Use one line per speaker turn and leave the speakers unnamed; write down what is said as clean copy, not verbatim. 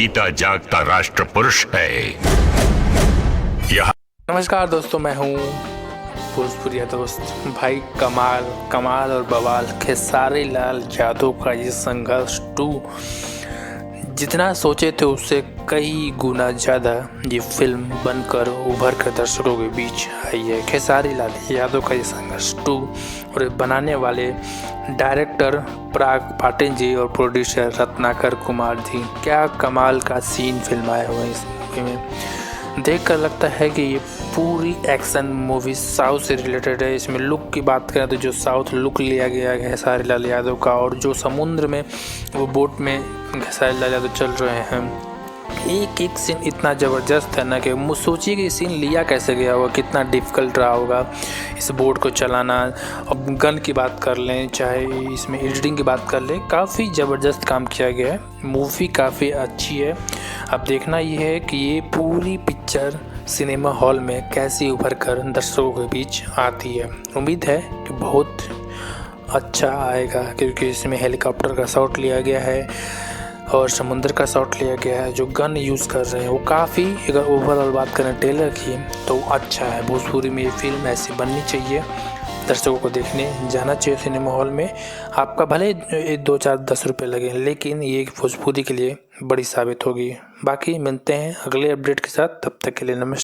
जीता जागता राष्ट्र पुरुष है। यह
नमस्कार दोस्तों, मैं हूँ भोजपुरिया दोस्त भाई कमाल और बवाल खेसारी लाल यादव का ये संघर्ष 2 जितना सोचे थे उससे कई गुना ज़्यादा ये फिल्म बनकर उभर कर दर्शकों के बीच आई है। खेसारी लाल यादव का ये संघर्ष 2 और बनाने वाले डायरेक्टर पराग पाटिल जी और प्रोड्यूसर रत्नाकर कुमार जी, क्या कमाल का सीन फिल्माए हुए हैं इस मूवी में। देख कर लगता है कि ये पूरी एक्शन मूवी साउथ से रिलेटेड है। इसमें लुक की बात करें तो जो साउथ लुक लिया गया है खेसारी लाल यादव का, और जो समुद्र में वो बोट में खेसारी लाल यादव चल रहे हैं, एक सीन इतना ज़बरदस्त है ना कि सोचिए कि सीन लिया कैसे गया होगा, कितना डिफ़िकल्ट रहा होगा इस बोट को चलाना। अब गन की बात कर लें, चाहे इसमें एडिटिंग की बात कर लें, काफ़ी ज़बरदस्त काम किया गया है। मूवी काफ़ी अच्छी है। अब देखना ये है कि ये पूरी पिक्चर सिनेमा हॉल में कैसी उभर कर दर्शकों के बीच आती है। उम्मीद है कि बहुत अच्छा आएगा, क्योंकि इसमें हेलीकॉप्टर का शॉट लिया गया है और समुद्र का शॉट लिया गया है। जो गन यूज़ कर रहे हैं वो काफ़ी, अगर ओवरऑल बात करें ट्रेलर की, तो अच्छा है। भोजपुरी में ये फिल्म ऐसी बननी चाहिए, दर्शकों को देखने जाना चाहिए सिनेमा हॉल में। आपका भले 2-4-10 रुपये लगे, लेकिन ये भोजपुरी के लिए बड़ी साबित होगी। बाकी मिलते हैं अगले अपडेट के साथ, तब तक के लिए नमस्ते।